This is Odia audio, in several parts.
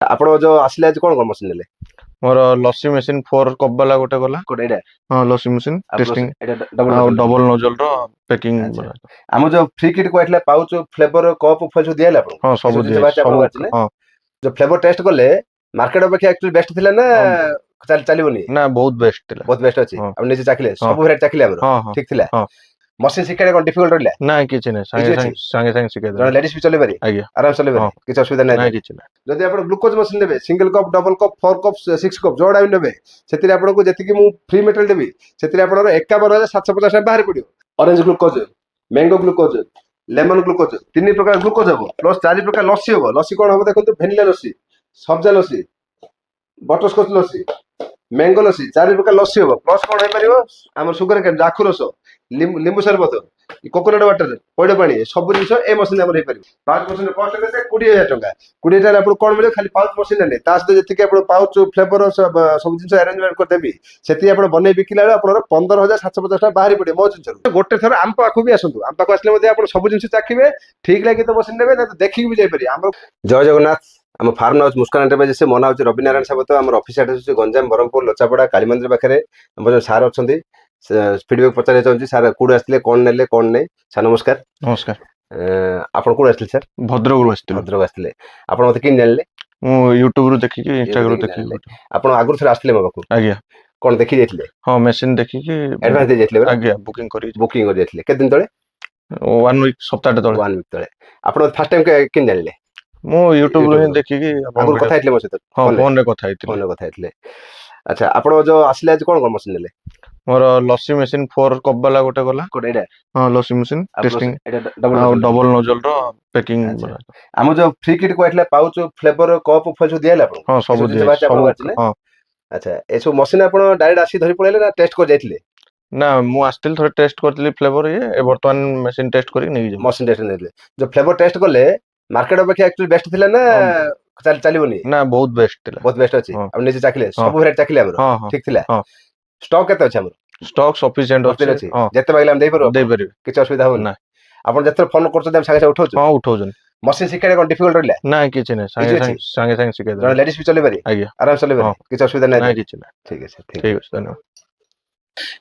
ଆପଣ ଯୋଉ ଆସିଲେ ଆଜି କଣ ମସିନ ନେଲେ? ମୋର ଲସି ମେସିନ୍ 4 କପ୍ ବାଲା ଗୋଟେ ଗଲା। କୋଉଟା ଏଇଟା? ହଁ ଲସି ମେସିନ୍ ଟେଷ୍ଟିଂ ଏଇଟା ଡବଲ ଆଉ ନଜଲ। ଡବଲ ନୋଜଲ ର ପ୍ୟାକିଂ ଆଚ୍ଛା। ବାଲା। ଆମ ଯୋଉ ଫ୍ରି କିଟ୍ କହିଥିଲା ପାଉଚ ଫ୍ଲେଭର କପ୍ ଫେଲ ସବୁ ଦିଆହେଲା ଆପଣଙ୍କୁ? ହଁ ଏ ସବୁ ଜିନିଷ ଦିଏ ବାହାରିଛି ଆପଣଙ୍କ ସବୁ। ବାହାରିଛି ନା? ହଁ ଯୋଉ ଫ୍ଲେଭର ଟେଷ୍ଟ କଲେ ମାର୍କେଟ ଅପେକ୍ଷା ଆକ୍ଚୁଆଲି ବେଷ୍ଟ ଥିଲା ନା ହଁ ଚାଲିବନି? ନା ବହୁତ ବେଷ୍ଟ ଥିଲା। ବହୁତ ବେଷ୍ଟ ଅଛି। ହଁ ଆପଣ ନିଜେ ଚାଖିଲେ ହଁ ସବୁ ଭେରାଇଟି ଚାଖିଲେ ଆମର? ହଁ ହଁ ଠିକ ଥିଲା? ହଁ ମସିନ ଶିଖିବାରେ କଣ ଡିଫିକଲ୍ଟ ରହିଲା? ନାଇଁ କିଛି ନାହିଁ, ଇଜି ସାଙ୍ଗେ ଅଛି? ସାଙ୍ଗେ ସାଙ୍ଗେ ଶିଖେଇ ଜଣେ ଦେଲେ। ଲେଡିସ୍ ବି ଚଲେଇ ପାରିବେ? ଆଜ୍ଞା। ଆରାମ ଚଲେଇ ହଁ ପାରିବେ? କିଛି ଅସୁବିଧା ନାହିଁ ନାଇଁ ତାହେଲେ? କିଛି ନାହିଁ। ଯଦି ଆପଣ ଗ୍ଲୁକୋଜ ମସିନ ନେବେ single cup double cup 4 cup 6 cup ଯୋଉଟା ବି ନେବେ ସେଥିରେ ଆପଣଙ୍କୁ ଯେତିକି ମୁଁ ଫ୍ରି ମେଟେରିଆଲ ଦେବି ସେଥିରେ ଆପଣଙ୍କର 51,750 ଟଙ୍କା ବାହାରି ପଡିବ। Orange glucose, mango glucose, lemon glucose, 3 ପ୍ରକାର ଗ୍ଲୁକୋଜ ହବ ପ୍ଲସ 4 ପ୍ରକାର ଲସି ହବ। ଲସି କଣ ହବ ଦେଖନ୍ତୁ? ଭେନିଲା ଲସି, ସବ୍ଜା ଲସି, ବଟରସ୍କଚ ଲସି, ମ୍ୟାଙ୍ଗୋ ଲସି, 4 ପ୍ରକାର ଲସି ହବ। ପ୍ଲସ କଣ ହେଇପାରିବ? ଆମର ସୁଗର କେନ୍, ଆଖୁ ରସ, ଲେମ୍ବୁ ସରବତ, କୋକୋନଟ ୱାଟର, ପଇଡ଼ ପାଣି, ସବୁ ଜିନିଷ ଏ ମସିନ ଆମର ହେଇପାରିବ। ପାଉଚ ମସିନ କଷ୍ଟ କେତେ? 20,000 ଟଙ୍କା। 20,000 ଆପଣଙ୍କୁ କଣ ମିଳିବ? ଖାଲି ପାଉଚ ମସିନ ନେଲେ ତା ସହିତ ଯେତିକି ଆପଣ ପାଉଚ ଫ୍ଲେଭର ସବୁ ଜିନିଷ ଆରେଞ୍ଜମେଣ୍ଟ କରିଦେବି ସେତିକି ଆପଣ ବନେଇ ବିକିଲା ବେଳେ ଆପଣଙ୍କର 15,750 ଟଙ୍କା ବାହାରି ପଡିବ ମୋ ଜିନିଷରୁ। ଗୋଟେ ଥର ଆମ ପାଖକୁ ବି ଆସନ୍ତୁ। ଆମ ପାଖକୁ ଆସିଲେ ମଧ୍ୟ ଆପଣ ସବୁ ଜିନିଷ ଚାଖିବେ। ଠିକ ଲାଗି ତ ମସିନ ନେବେ ନା ଦେଖିକି ବି ଯାଇପାରିବେ। ଆମର ଜୟ ଜଗନ୍ନାଥ। ଆମ ଫାର୍ମ ହାଉସ ମୁସ୍କାନ ଏଣ୍ଟରପ୍ରାଇଜେସ ସେ ମନା ହଉଛି ରବି ନାରାୟଣ ସାବତ। ଆମର ଅଫିସ ଆଡ୍ରେସ ହଉଛି ଗଞ୍ଜାମ, ବ୍ରହ୍ମପୁର, ଲୋଚାପଡା, କାଳୀମନ୍ଦିର ପାଖରେ। ଆମର ଯୋଉ ସାର୍ ଅଛନ୍ତି ଫିଡବ୍ୟାକ୍ ପଚାରିବାକୁ ଚାହୁଁଛି। ସାର୍ କୋଉଠୁ ଆସିଥିଲେ, କଣ ନେଲେ, କଣ ନେଇ? ସାର୍ ନମସ୍କାର। ନମସ୍କାର। ଆପଣ କୋଉଠୁ ଆସିଥିଲେ ସାର୍? ଭଦ୍ରକରୁ ଆସିଥିଲୁ। ଭଦ୍ରକ ଆସିଥିଲେ। ଆପଣ ମତେ କେମିତି ଜାଣିଲେ? ମୁଁ ୟୁଟ୍ୟୁବରୁ ଦେଖିକି ୟୁଟ୍ୟୁବ ଇନଷ୍ଟାଗ୍ରାମରୁ ଦେଖିକି ଜାଣିଲେ। ଦେଖିକି। ଆପଣ ଆଗରୁ ଥରେ ଆସିଥିଲେ ମୋ ପାଖକୁ? ଆଜ୍ଞା। କଣ ଦେଖି ଯାଇଥିଲେ? ହଁ ମେସିନ୍ ଦେଖିକି ଆଡଭାନ୍ସ ଦେଇ ଯାଇଥିଲେ ପରା? ଆଜ୍ଞା ବୁକିଂ କରି ବୁକିଂ କରି ଯାଇଥିଲେ। କେତେ ଦିନ ତଳେ? 1 ୱିକ୍, ସପ୍ତାହଟେ ତଳେ। 1 ୱିକ୍ ତଳେ। ଆପଣ ଫାର୍ଷ୍ଟ ଟାଇମ କେମିତି ଜାଣିଲେ? ମୁଁ ୟୁଟ୍ୟୁବରୁ ହିଁ ୟୁଟ୍ୟୁବରୁ। ଦେଖିକି ଆପଣଙ୍କ ଆଗରୁ କଥା ଭିଡିଓ। ହେଇଥିଲେ ମୋ ସହିତ ହଁ ଫୋନରେ? ଫୋନରେ କଥା ହେଇଥିଲି। ଫୋନରେ କଥା ହେଇଥିଲେ। ଆଚ୍ଛା, ଆପଣ ଯୋଉ ଆସିଲେ ଆଜି କଣ କଣ ମସିନ ନେଲେ? ମୋର ଲସି ମେସିନ୍ 4 କପ୍ ବାଲା ଗୋଟେ ଗଲା। କୋଉଟା ଏଇଟା? ହଁ ଲସି ମେସିନ୍ ଟେଷ୍ଟିଂ ଏଇଟା ଡବଲ ଆଉ ନଜଲ। ଡବଲ ନୋଜଲ ର ପ୍ୟାକିଂ ଆଚ୍ଛା। ବାଲା। ଆମ ଯୋଉ ଫ୍ରି କିଟ୍ କହିଥିଲା ପାଉଚ ଫ୍ଲେଭର କପ୍ ଫେଲ ସବୁ ଦିଆହେଲା ଆପଣଙ୍କୁ? ହଁ ଏସବୁ ସବୁ ଜିନିଷ ଦିଏ ବାହାରିଛି ଆପଣଙ୍କ ସବୁ। ବାହାରିଛି ନା? ହଁ ଆଚ୍ଛା, ଏସବୁ ମସିନ ଆପଣ ଡାଇରେକ୍ଟ ଆସିକି ଧରି ପଳେଇଲେ ନା ଟେଷ୍ଟ କରି ଯାଇଥିଲେ? ନା ମୁଁ ଆସିଥିଲି ଥରେ ଟେଷ୍ଟ କରିଥିଲି ଫ୍ଲେଭର ବର୍ତ୍ତମାନ ମେସିନ୍ ଟେଷ୍ଟ କରିକି ନେଇକି ଯିବି। ମସିନ ଟେଷ୍ଟ ନେଇଥିଲେ। ଯୋଉ ଫ୍ଲେଭର ଟେଷ୍ଟ କଲେ ମାର୍କେଟ ଅପେକ୍ଷା ଆକ୍ଚୁଆଲି ବେଷ୍ଟ ଥିଲା ନା ହଁ ଚାଲିବନି? ନା ବହୁତ ବେଷ୍ଟ ଥିଲା। ବହୁତ ବେଷ୍ଟ ଅଛି। ହଁ ଆପଣ ନିଜେ ଚାଖିଲେ ହଁ ସବୁ ଭେରାଇଟି ଚାଖିଲେ ଆମର? ହଁ ହଁ ଠିକ ଥିଲା? ହଁ ଷ୍ଟକ୍ କେତେ ଅଛି ଆମର? ଷ୍ଟକ୍ ସଫିସିଏଣ୍ଟ ଭର୍ତ୍ତିରେ ଅଛି। ଅଛି? ହଁ ଯେତେ ମାଗିଲେ ଆମେ ଦେଇପାରିବୁ ଆପଣ? ଦେଇପାରିବେ। କିଛି ଅସୁବିଧା ହବନି? ନା ଆପଣ ଯେତେବେଳେ ଫୋନ କରୁଛନ୍ତି ଆମେ ସାଙ୍ଗେ ସାଙ୍ଗେ ଉଠଉଛୁ? ହଁ ଉଠଉଛନ୍ତି। ମସିନ ଶିଖିବାରେ କଣ ଡିଫିକଲ୍ଟ ରହିଲା? ନାଇଁ କିଛି ନାହିଁ, ଇଜି ସାଙ୍ଗେ ଅଛି? ସାଙ୍ଗେ ସାଙ୍ଗେ ଶିଖେଇ ଜଣେ ଦେଲେ। ଲେଡିସ୍ ବି ଚଲେଇ ପାରିବେ? ଆଜ୍ଞା। ଆରାମ ଚଲେଇ ହଁ ପାରିବେ? କିଛି ଅସୁବିଧା ନାହିଁ ନାଇଁ ତାହେଲେ? କିଛି ନାହିଁ। ଠିକ ଅଛି, ଠିକ ଠିକ ଅଛି। ଅଛି, ଧନ୍ୟବାଦ।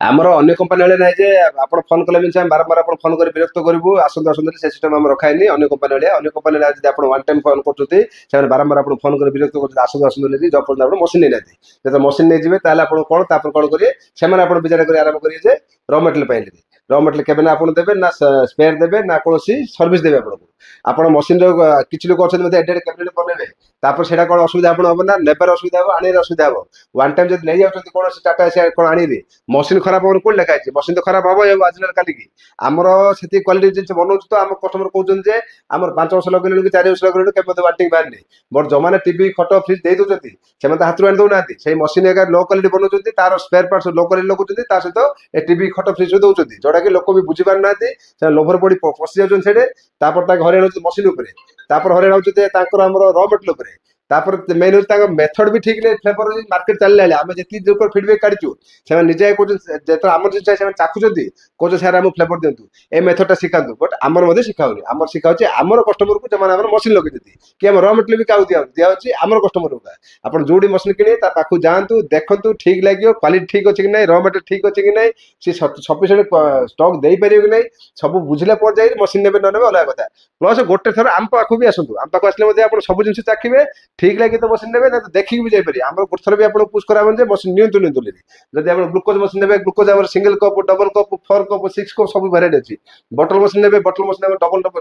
ଆମର ଅନ୍ୟ କମ୍ପାନୀ ଭଳିଆ ନାହିଁ ଯେ ଆପଣ ଫୋନ କଲେ ମିନିଶ ଆମେ ବାରମ୍ବାର ଆପଣ ଫୋନ କରି ବିରକ୍ତ କରିବୁ ଆସନ୍ତୁ ଆସନ୍ତୁ ସେ ସିଷ୍ଟମ ଆମର ରଖା ହେଇନି। ଅନ୍ୟ କମ୍ପାନୀ ଭଳିଆ ଅନ୍ୟ କମ୍ପାନୀ ଯଦି ଆପଣ ୱାନ୍ ଟାଇମ ଫୋନ କରୁଛନ୍ତି ସେମାନେ ବାରମ୍ବାର ଆପଣ ଫୋନ କରି ବିରକ୍ତ କରୁଛନ୍ତି ଆସନ୍ତୁ ଆସନ୍ତୁ ବୋଲି ଯ ପର୍ଯ୍ୟନ୍ତ ଆପଣ ମସିନ ନେଇନାହାନ୍ତି। ଯେତେବେଳେ ମସିନ ନେଇଯିବେ ତାହେଲେ ଆପଣ କଣ ତାପରେ କଣ କରିବେ ସେମାନେ ଆପଣ ବିଚାର କରି ଆରମ୍ଭ କରିବେ ଯେ ର ମେଟେରିଆଲ ପାଇଲେ ର ମେଟେରିଆଲ କେବେ ନା ଆପଣ ଦେବେ ନା ସ୍ପେୟାର ଦେବେ ନା କୌଣସି ସର୍ଭିସ ଦେବେ ଆପଣଙ୍କୁ। ଆପଣ ମସିନର କିଛି ଲୋକ ଅଛନ୍ତି ମଧ୍ୟ ଏଡିଟ କ୍ୟାବିନେଟ ବନେଇବେ ତାପରେ ସେଇଟା କଣ ଅସୁବିଧା ଆପଣ ହବ ନା ନେବାର ଅସୁବିଧା ହବ ଆଣିବାର ଅସୁବିଧା ହବ। ୱାନ୍ ଟାଇମ ଯଦି ନେଇଯାଉଛନ୍ତି କୌଣସି ଟାଟା ଏସି କଣ ଆଣିବେ ମସିନ ଖରାପ ହବନି କୋଉଠି ଲେଖା ହେଇଛି ମସିନ ତ ଖରାପ ହବ ଆଜି ନା କାଲିକି। ଆମର ସେତିକି କ୍ୱାଲିଟି ଜିନିଷ ବନଉଛି ତ ଆମ କଷ୍ଟମର କହୁଛନ୍ତି ଯେ ଆମର 5 ବର୍ଷ ଲଗେଇଲେଣି କି 4 ବର୍ଷ ଲଗେଇଲେଣି କେବେ ମଧ୍ୟ ୱାରେଣ୍ଟି ବାହାରିନି। ବଟ ଯୋଉମାନେ ଟିଭି ଖଟ ଫ୍ରିଜ ଦେଇ ଦଉଛନ୍ତି ସେମାନେ ତ ହାତରୁ ଆଣି ଦଉନାହାନ୍ତି ସେଇ ମସିନ ଏକା ଲୋ କ୍ୱାଲିଟି ବନଉଛନ୍ତି ତାର ସ୍ପେୟାର ପାର୍ଟସ ଲୋ କ୍ୱାଲିଟି ଲଗାଉଛନ୍ତି ତା ସହିତ ଏ ଟିଭି ଖଟ ଫ୍ରିଜ ଦଉଛନ୍ତି ଯୋଉଟା କି ଲୋକ ବି ବୁଝି ପାରୁନାହାନ୍ତି ସେମାନେ ଲୋଭର ପଡି ପଶି ଯାଉଛନ୍ତି ସେଠି ତାପରେ ତାଙ୍କ ହଇରାଣ ହଉଛି ମସିନ ଉପରେ ତାପରେ ହଇରାଣ ହଉଛି ଯେ ତାଙ୍କର ଆମର ର ମେଟେରିଆଲ ଉପରେ ତାପରେ ମେନ୍ ହଉଛି ତାଙ୍କ ମେଥଡ ବି ଠିକ ନାହିଁ ଫ୍ଲେଭର ମାର୍କେଟ ଚାଲିଲା ଆମେ ଯେତିକି ଯୋଉ ଫିଡବ୍ୟାକ କାଢିଛୁ ସେମାନେ ନିଜେ କହୁଛନ୍ତି ଯେତେବେଳେ ଆମର ଜିନିଷ ସେମାନେ ଚାଖୁଛନ୍ତି କହୁଛନ୍ତି ସାର୍ ଆମକୁ ଫ୍ଲେଭର ଦିଅନ୍ତୁ ଏ ମେଥଡଟା ଶିଖାନ୍ତୁ ବଟ୍ ଆମର ମଧ୍ୟ ଶିଖା ହଉନି ଆମର ଶିଖା ହଉଛି ଆମର କଷ୍ଟମରକୁ ସେମାନେ ଆମର ମସିନ ଲଗେଇଛନ୍ତି କି ଆମ ର ମେଟେରିଆଲ ବି କାହାକୁ ଦିଆହଉଛି ଆମର କଷ୍ଟମରକୁ। ଆପଣ ଯୋଉଠି ମସିନ କିଣିବେ ତା ପାଖକୁ ଯାଆନ୍ତୁ ଦେଖନ୍ତୁ ଠିକ ଲାଗିବ କ୍ୱାଲିଟି ଠିକ ଅଛି କି ନାହିଁ ର ମେଟେରିଆଲ ଠିକ ଅଛି କି ନାହିଁ ସେ ସଫିସିଏଣ୍ଟ ଷ୍ଟକ୍ ଦେଇପାରିବ କି ନାହିଁ ସବୁ ବୁଝିଲା ପରେ ଯାଇ ମସିନ ନେବେ ନ ନେବେ ଅଲଗା କଥା। ପ୍ଲସ ଗୋଟେ ଥର ଆମ ପାଖକୁ ବି ଆସନ୍ତୁ ଆମ ପାଖକୁ ଆସିଲେ ମଧ୍ୟ ଆପଣ ସବୁ ଜିନିଷ ଚାଖିବେ ଠିକ ଲାଗି ତ ମସିନ ନେବେ ନା ଦେଖିକି ବି ଯାଇପାରିବେ ଆମର ଗୋଟେ ଥର ବି ଆପଣଙ୍କୁ ପୁଷ କରାହେବନି ଯେ ମସିନ ନିଅନ୍ତୁ ନିଅନ୍ତୁ ବୋଲି। ଯଦି ଆପଣ ଗ୍ଲୁକୋଜ ମସିନ ନେବେ ଗ୍ଲୁକୋଜ ଆମର single cup double cup 4 cup 6 cup ସବୁ ଭେରାଇଟି ଅଛି। ବଟଲ ମସିନ ନେବେ ବଟଲ ମସିନ ଆମର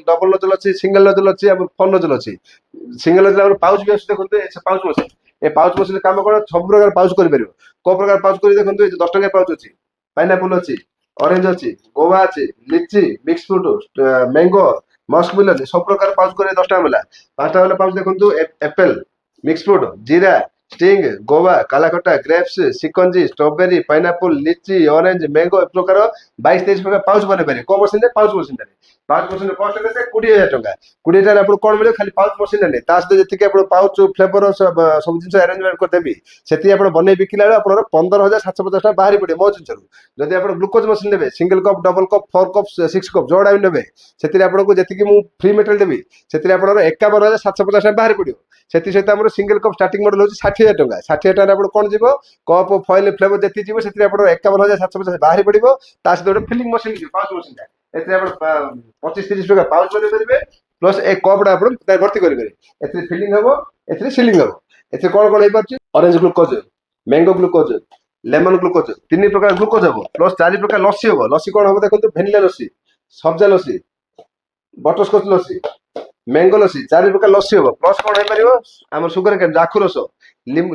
ଡବଲ ନଜଲ ଅଛି ସିଙ୍ଗଲ ନଜଲ ଅଛି ଆମର 4 ନଜଲ ଅଛି। ସିଙ୍ଗଲ ନଜଲ ଆମର ପାଉଚ ବି ଅଛି ଦେଖନ୍ତୁ ପାଉଚ ମସିନ ଏ ପାଉଚ ମସିନ କାମ କଣ ସବୁ ପ୍ରକାର ପାଉଚ କରିପାରିବ କୋଉ ପ୍ରକାର ପାଉଚ କରି ଦେଖନ୍ତୁ ଏ 10 ଟଙ୍କା ପାଉଚ ଅଛି ପାଇନାପଲ ଅଛି ଅରେଞ୍ଜ ଅଛି ଗୋଆ ଅଛି ଲିଚି mix fruit mango muskmelon ଅଛି ସବୁ ପ୍ରକାର ପାଉଚ କରି 10 ଟଙ୍କା ମିଲା 5 ଟଙ୍କା ବାଲା ପାଉଚ ଦେଖନ୍ତୁ ଏପେଲ ମିକ୍ସ ଫ୍ରୁଟ ଜିରା ଷ୍ଟିଙ୍ଗ ଗୋଆ କାଲାକଟା ଗ୍ରେପ୍ସ ସିକଞ୍ଜି strawberry pineapple litchi orange mango ଏ ପ୍ରକାର 22-23 ପ୍ରକାର ପାଉଚ ବନେଇ ପାରିବେ କୋଉ ମସିନରେ ପାଉଚ ମସିନରେ ପାଉଚ ମସିନ କଷ୍ଟ କେତେ 20,000 ଟଙ୍କା 20,000 ଆପଣଙ୍କୁ କଣ ମିଳିବ ଖାଲି ପାଉଚ ମସିନ ନେଲେ ତା ସହିତ ଯେତିକି ଆପଣ ପାଉଚ ଫ୍ଲେଭର ସବୁ ଜିନିଷ ଆରେଞ୍ଜମେଣ୍ଟ କରିଦେବି ସେତିକି ଆପଣ ବନେଇ ବିକିଲା ବେଳେ ଆପଣଙ୍କର 15,750 ଟଙ୍କା ବାହାରି ପଡିବ ମୋ ଜିନିଷରୁ। ଯଦି ଆପଣ ଗ୍ଲୁକୋଜ ମସିନ ନେବେ single cup double cup 4 cup 6 cup ଯୋଉଟା ବି ନେବେ ସେଥିରେ ଆପଣଙ୍କୁ ଯେତିକି ମୁଁ ଫ୍ରି ମେଟେରିଆଲ ଦେବି ସେଥିରେ ଆପଣଙ୍କର 51,750 ଟଙ୍କା ବାହାରି ପଡିବ। ସେଥି ସହିତ ଆମର ସିଙ୍ଗଲ କପ୍ ଷ୍ଟାର୍ଟିଂ ମଡେଲ ହଉଛି 60,000 ଟଙ୍କା। 60,000 ଟଙ୍କାରେ ଆପଣ କଣ ଯିବ, କପ୍ ଫଏଲ ଫ୍ଲେଭର ଯେତିକି ଯିବ ସେଥିରେ ଆପଣଙ୍କର 51,750 ବାହାରି ପଡିବ। ତା ସହିତ ଗୋଟେ ଫିଲିଂ ମେସିନ୍ ଯିବ, ପାଉଚ୍ ମେସିନ୍ ଟା, ଏଥିରେ ଆପଣ 25-30 ଟଙ୍କା ପାଉଚ୍ ବନେଇ ପାରିବେ, ପ୍ଲସ୍ ଏ କପ୍ ଟା ଆପଣ ଭର୍ତ୍ତି କରିପାରିବେ। ଏଥିରେ ଫିଲିଂ ହବ, ଏଥିରେ ସିଲିଂ ହବ। ଏଥିରେ କଣ କଣ ହେଇପାରୁଛି, orange glucose, mango glucose, lemon glucose, 3 ପ୍ରକାର ଗ୍ଲୁକୋଜ ହବ, ପ୍ଲସ୍ 4 ପ୍ରକାର ଲସି ହବ। ଲସି କଣ ହବ ଦେଖନ୍ତୁ, ଭେନିଲା ଲସି, ସବ୍ଜା ଲସି, ବଟରସ୍କଚ ଲସି, ମ୍ୟାଙ୍ଗୋ ଲସି, 4 ପ୍ରକାର ଲସି ହବ। ପ୍ଲସ୍ କଣ ହେଇପାରିବ, ଆମର ସୁଗର କେନ୍, ଆଖୁ ରସ,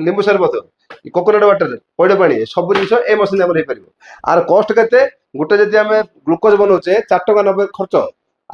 ଲେମ୍ବୁ ସରବତ, କୋକୋନଟ ୱାଟର, ପଇଡ ପାଣି, ସବୁ ଜିନିଷ ଏ ମେସିନ୍ ଆମର ହେଇପାରିବ। ଆର କଷ୍ଟ କେତେ, ଗୋଟେ ଯଦି ଆମେ ଗ୍ଲୁକୋଜ ବନଉଛେ 4 ଟଙ୍କା 90 ଖର୍ଚ୍ଚ,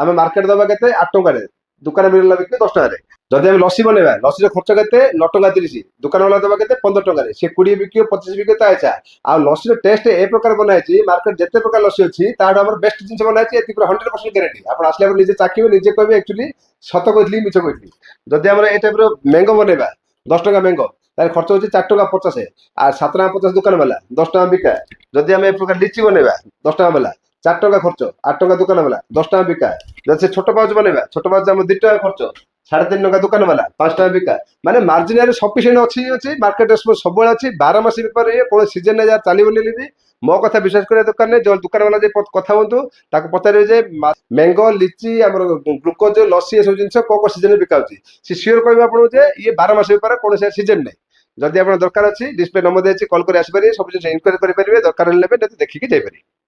ଆମେ ମାର୍କେଟ ଦବା କେତେ, 8 ଟଙ୍କାରେ, ଦୋକାନ ମିଳିଲା ବିକିବେ 10 ଟଙ୍କାରେ। ଯଦି ଆମେ ଲସି ବନେଇବା, ଲସିର ଖର୍ଚ୍ଚ କେତେ, 9 ଟଙ୍କା 30, ଦୋକାନ ବାଲା ଦେବା କେତେ, 15 ଟଙ୍କାରେ। ସେ 20 ବିକିବ, 25 ବିକିବ, ତା ଇଚ୍ଛା। ଆଉ ଲସିର ଟେଷ୍ଟ ଏ ପ୍ରକାର ବନା ହେଇଛି, ମାର୍କେଟ ଯେତେ ପ୍ରକାର ଲସି ଅଛି ତାଠୁ ଆମର ବେଷ୍ଟ ଜିନିଷ ବନା ହେଇଛି, ଏଥିରେ 100% ଗ୍ୟାରେଣ୍ଟି। ଆପଣ ଆସିଲା ପରେ ନିଜେ ଚାଖିବେ, ନିଜେ କହିବେ ଆକ୍ଚୁଆଲି ସତ କହିଥିଲି ମିଛ କହିଥିଲି। ଯଦି ଆମର ଏଇ ଟାଇପର ମ୍ୟାଙ୍ଗୋ ବନେଇବା, 10 ଟଙ୍କା ମ୍ୟାଙ୍ଗୋ, ତାର ଖର୍ଚ୍ଚ ହଉଛି 4 ଟଙ୍କା 50, ଆଉ 7 ଟଙ୍କା 50 ଦୋକାନ ବାଲା, 10 ଟଙ୍କା ବିକା। ଯଦି ଆମେ ଏ ପ୍ରକାର ଲିଚି ବନେଇବା, 10 ଟଙ୍କା ବାଲା, 4 ଟଙ୍କା ଖର୍ଚ୍ଚ, 8 ଟଙ୍କା ଦୋକାନ ବାଲା, 10 ଟଙ୍କା ବିକା। ଯଦି ସେ ଛୋଟ ପାଉଚ୍ ବନେଇବା, ଛୋଟ ପାଉଚ୍ ଆମର 2 ଟଙ୍କା ଖର୍ଚ୍ଚ, 3.5 ଟଙ୍କା ଦୋକାନ ବାଲା, 5 ଟଙ୍କା ବିକା। ମାନେ ମାର୍ଜିନାଲ ସଫିସିଏଣ୍ଟ ଅଛି, ମାର୍କେଟ ରେସ୍ପନ୍ସ ସବୁବେଳେ ଅଛି, 12 ମାସ ବେପାର, କୌଣସି ସିଜନରେ ଯାହା ଚାଲିବନି। ମୋ କଥା ବିଶ୍ୱାସ କରିବା ଦରକାର ନାହିଁ। ଯୋଉ ଦୋକାନ ବାଲା ଯେ କଥା ହୁଅନ୍ତୁ, ତାକୁ ପଚାରିବେ ଯେ ମ୍ୟାଙ୍ଗୋ, ଲିଚି, ଆମର ଗ୍ଲୁକୋଜ, ଲସି, ଏସବୁ ଜିନିଷ କୋଉ କୋଉ ସିଜନରେ ବିକା ହଉଛି, ସେ ସିଓର କହିବେ ଆପଣଙ୍କୁ ଯେ ଇଏ 12 ମାସ ବେପାର, କୌଣସି ସିଜନ ନାହିଁ। ଯଦି ଆପଣ ଦରକାର ଅଛି, ଡିସପ୍ଲେ ନମ୍ବର ଦେଇଛି, କଲ୍ କରି ଆସିପାରିବେ, ସବୁ ଜିନିଷ ଇନକ୍ୱାରି କରିପାରିବେ, ଦରକାର ହେଲେ ନେବେ, ଦେଖିକି ଯାଇପାରିବେ।